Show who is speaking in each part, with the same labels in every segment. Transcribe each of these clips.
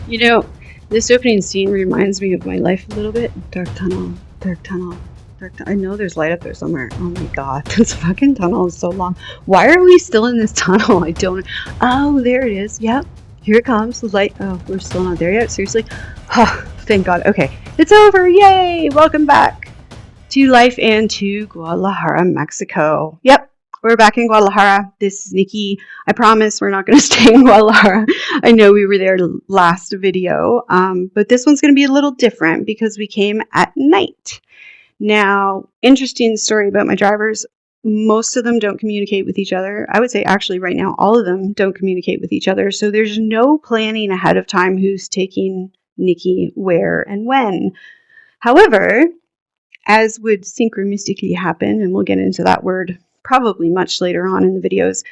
Speaker 1: You know, this opening scene reminds me of my life a little bit. Dark tunnel, dark tunnel, I know there's light up there somewhere. Oh my god, this fucking tunnel is so long. Why are we still in this tunnel? I don't. Oh, there it is. Yep, here it comes. The light. Oh, we're still not there yet. Seriously? Oh, thank God. Okay, it's over. Yay! Welcome back to life and to Guadalajara, Mexico. Yep, we're back in Guadalajara. This is Nikki. I promise we're not going to stay in Guadalajara. I know we were there last video, but this one's going to be a little different because we came at night. Now, interesting story about my drivers. Most of them don't communicate with each other. I would say actually right now, all of them don't communicate with each other. So there's no planning ahead of time who's taking Nikki where and when. However, as would synchronistically happen, and we'll get into that word probably much later on in the videos,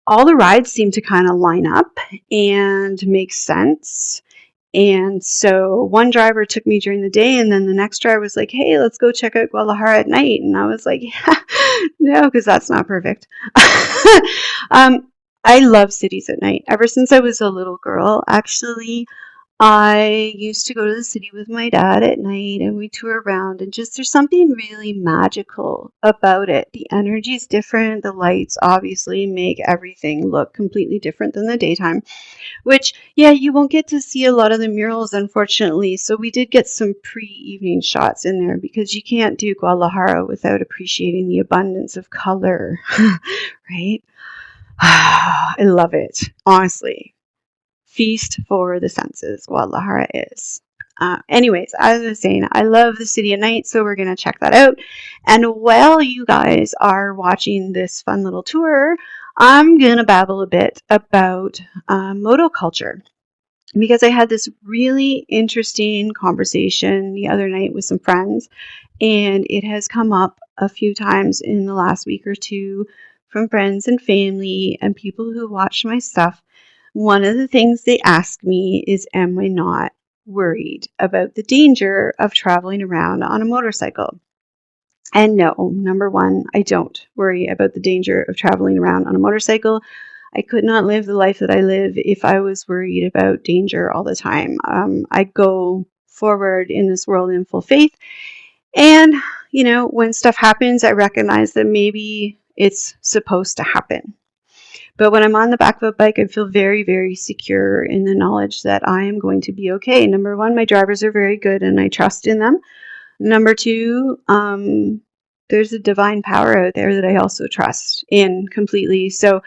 Speaker 1: all the rides seem to kind of line up and make sense. And so one driver took me during the day, and then the next driver was like, hey, let's go check out Guadalajara at night. And I was like, yeah, no, because that's not perfect. I love cities at night. Ever since I was a little girl, actually, I used to go to the city with my dad at night and we tour around, and just there's something really magical about it. The energy is different. The lights obviously make everything look completely different than the daytime, which, yeah, you won't get to see a lot of the murals, unfortunately. So we did get some pre-evening shots in there because you can't do Guadalajara without appreciating the abundance of color, right? I love it, honestly. Feast for the senses, Guadalajara is. Anyways, as I was saying, I love the city at night, so we're going to check that out. And while you guys are watching this fun little tour, I'm going to babble a bit about Moto culture, because I had this really interesting conversation the other night with some friends, and it has come up a few times in the last week or two from friends and family and people who watch my stuff. One of the things they ask me is, am I not worried about the danger of traveling around on a motorcycle? And no, number one, I don't worry about the danger of traveling around on a motorcycle. I could not live the life that I live if I was worried about danger all the time. I go forward in this world in full faith. And, when stuff happens, I recognize that maybe it's supposed to happen. But when I'm on the back of a bike, I feel very, very secure in the knowledge that I am going to be okay. Number one, my drivers are very good and I trust in them. Number two, there's a divine power out there that I also trust in completely. So,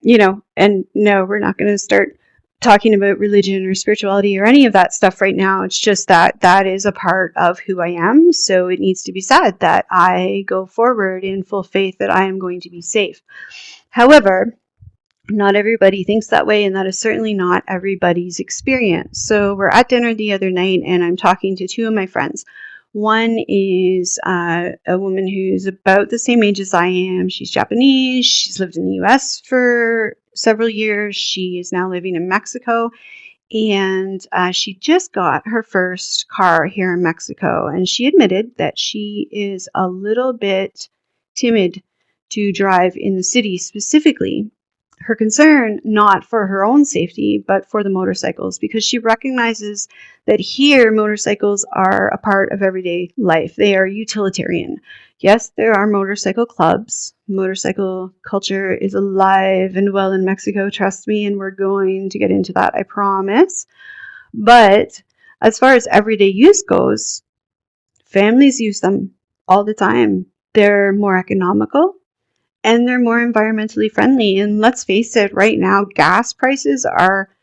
Speaker 1: and no, we're not going to start talking about religion or spirituality or any of that stuff right now. It's just that is a part of who I am. So it needs to be said that I go forward in full faith that I am going to be safe. However, not everybody thinks that way, and that is certainly not everybody's experience. So we're at dinner the other night, and I'm talking to two of my friends. One is a woman who's about the same age as I am. She's Japanese. She's lived in the US for several years. She is now living in Mexico, and she just got her first car here in Mexico. And she admitted that she is a little bit timid to drive in the city specifically. Her concern, not for her own safety, but for the motorcycles, because she recognizes that here motorcycles are a part of everyday life. They are utilitarian. Yes, there are motorcycle clubs. Motorcycle culture is alive and well in Mexico, trust me, and we're going to get into that, I promise. But as far as everyday use goes, families use them all the time. They're more economical. And they're more environmentally friendly. And let's face it, right now, gas prices are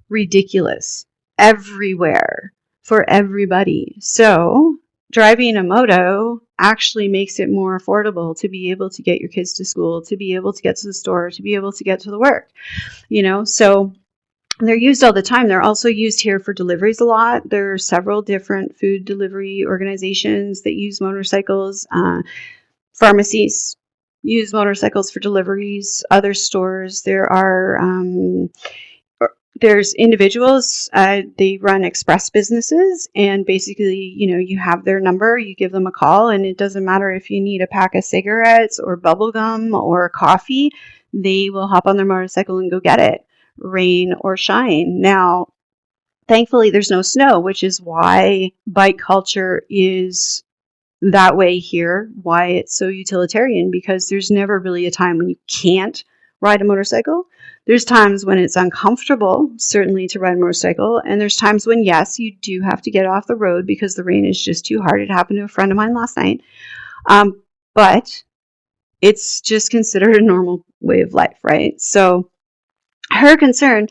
Speaker 1: ridiculous everywhere for everybody. So driving a moto actually makes it more affordable to be able to get your kids to school, to be able to get to the store, to be able to get to the work, So they're used all the time. They're also used here for deliveries a lot. There are several different food delivery organizations that use motorcycles. Pharmacies use motorcycles for deliveries. Other stores, there's individuals, they run express businesses, and basically, you have their number, you give them a call, and it doesn't matter if you need a pack of cigarettes or bubble gum or coffee, they will hop on their motorcycle and go get it, rain or shine. Now, thankfully, there's no snow, which is why bike culture is that way here, why it's so utilitarian, because there's never really a time when you can't ride a motorcycle. There's times when it's uncomfortable, certainly, to ride a motorcycle, and there's times when, yes, you do have to get off the road because the rain is just too hard. It happened to a friend of mine last night. But it's just considered a normal way of life, right? So her concern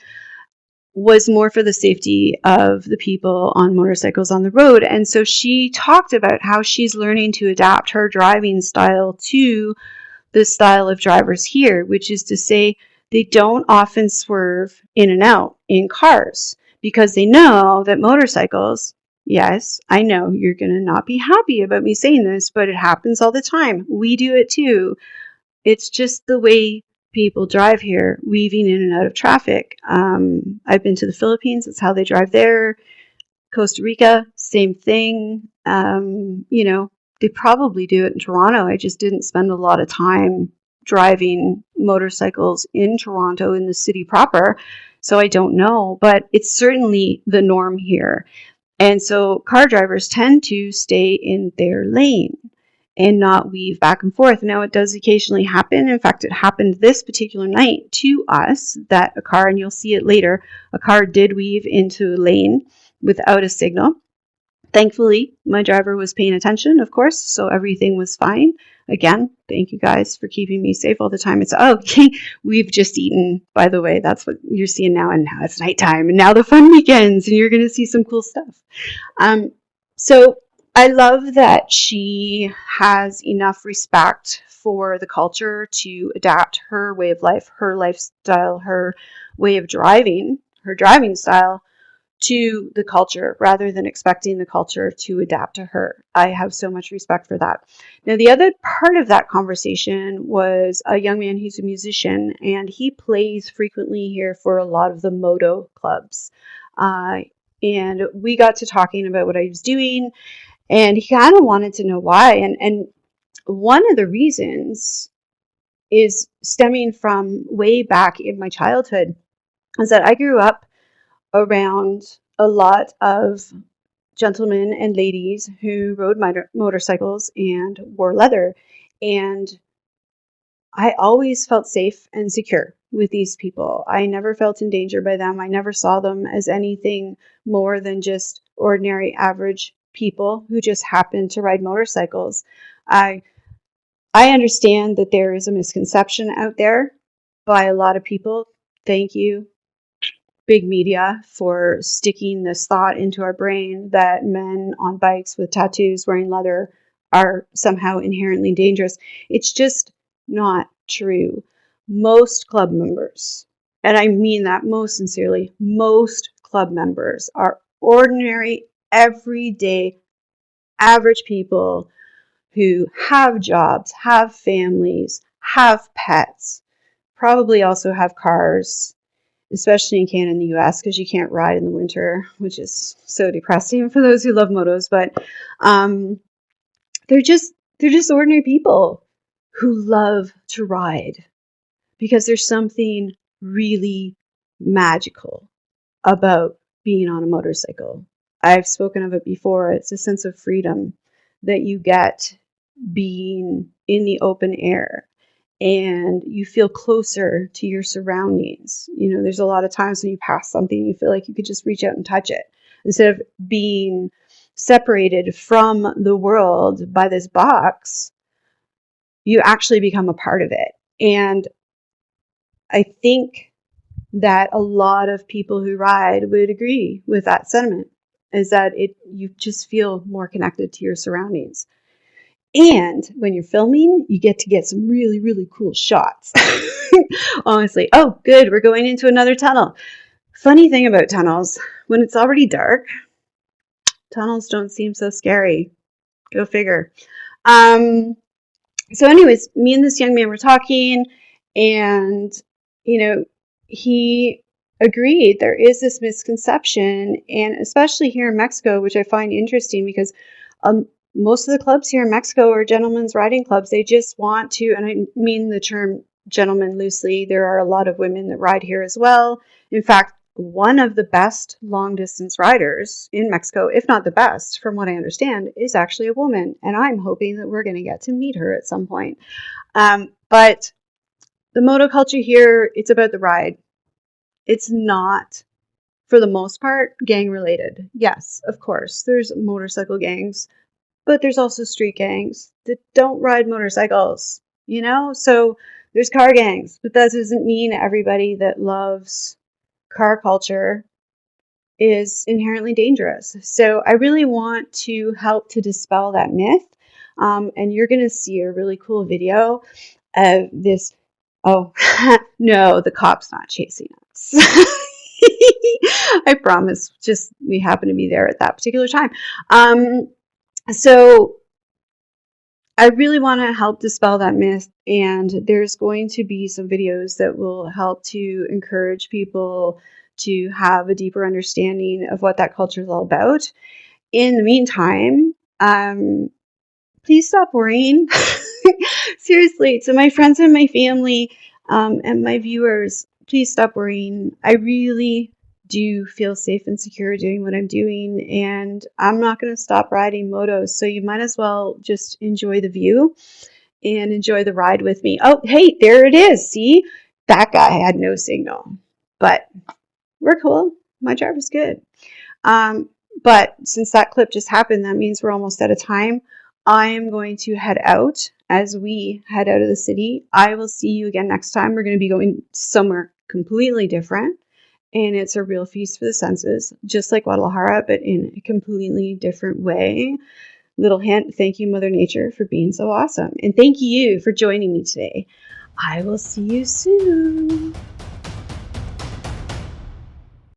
Speaker 1: was more for the safety of the people on motorcycles on the road. And so she talked about how she's learning to adapt her driving style to the style of drivers here, which is to say they don't often swerve in and out in cars because they know that motorcycles, yes, I know you're going to not be happy about me saying this, but it happens all the time. We do it too. It's just the way people drive here, weaving in and out of traffic. I've been to the Philippines. That's how they drive there. Costa Rica, same thing. They probably do it in Toronto. I just didn't spend a lot of time driving motorcycles in Toronto, in the city proper, so I don't know. But it's certainly the norm here. And so car drivers tend to stay in their lane and not weave back and forth. Now, it does occasionally happen. In fact, it happened this particular night to us that a car, and you'll see it later, a car did weave into a lane without a signal. Thankfully, my driver was paying attention, of course, so everything was fine. Again, thank you guys for keeping me safe all the time. It's okay. We've just eaten, by the way. That's what you're seeing now, and now it's nighttime, and now the fun begins, and you're going to see some cool stuff. So I love that she has enough respect for the culture to adapt her way of life, her lifestyle, her way of driving, her driving style to the culture rather than expecting the culture to adapt to her. I have so much respect for that. Now, the other part of that conversation was a young man who's a musician, and he plays frequently here for a lot of the Moto clubs. And we got to talking about what I was doing, and he kind of wanted to know why. And one of the reasons is stemming from way back in my childhood, is that I grew up around a lot of gentlemen and ladies who rode motorcycles and wore leather. And I always felt safe and secure with these people. I never felt in danger by them. I never saw them as anything more than just ordinary, average people who just happened to ride motorcycles. I understand that there is a misconception out there by a lot of people. Thank you, big media, for sticking this thought into our brain that men on bikes with tattoos wearing leather are somehow inherently dangerous. It's just not true. Most club members, and I mean that most sincerely, most club members are ordinary, everyday, average people who have jobs, have families, have pets, probably also have cars, especially in Canada and the US, because you can't ride in the winter, which is so depressing for those who love motos. But they're just ordinary people who love to ride because there's something really magical about being on a motorcycle. I've spoken of it before. It's a sense of freedom that you get being in the open air, and you feel closer to your surroundings. You know, there's a lot of times when you pass something, you feel like you could just reach out and touch it. Instead of being separated from the world by this box, you actually become a part of it. And I think that a lot of people who ride would agree with that sentiment, is that you just feel more connected to your surroundings. And when you're filming, you get to get some really, really cool shots. Honestly. Oh, good. We're going into another tunnel. Funny thing about tunnels, when it's already dark, tunnels don't seem so scary. Go figure. So anyways, me and this young man were talking, and, he agreed there is this misconception, and especially here in Mexico, which I find interesting because most of the clubs here in Mexico are gentlemen's riding clubs. They just want to, and I mean the term gentlemen loosely. There are a lot of women that ride here as well. In fact, one of the best long distance riders in Mexico, if not the best, from what I understand, is actually a woman. And I'm hoping that we're going to get to meet her at some point. But the moto culture here, it's about the ride. It's not, for the most part, gang related. Yes, of course, there's motorcycle gangs, but there's also street gangs that don't ride motorcycles, So there's car gangs, but that doesn't mean everybody that loves car culture is inherently dangerous. So I really want to help to dispel that myth. And you're going to see a really cool video of this. Oh, no, the cop's not chasing us. I promise. Just we happen to be there at that particular time. So I really want to help dispel that myth, and there's going to be some videos that will help to encourage people to have a deeper understanding of what that culture is all about. In the meantime, please stop worrying. Seriously, to my friends and my family and my viewers, please stop worrying. I really do feel safe and secure doing what I'm doing, and I'm not going to stop riding motos, so you might as well just enjoy the view and enjoy the ride with me. Oh, hey, there it is. See? That guy had no signal, but we're cool. My driver's good. But since that clip just happened, that means we're almost out of time. I am going to head out as we head out of the city. I will see you again next time. We're going to be going somewhere completely different, and it's a real feast for the senses, just like Guadalajara, but in a completely different way. Little hint, thank you, Mother Nature, for being so awesome. And thank you for joining me today. I will see you soon.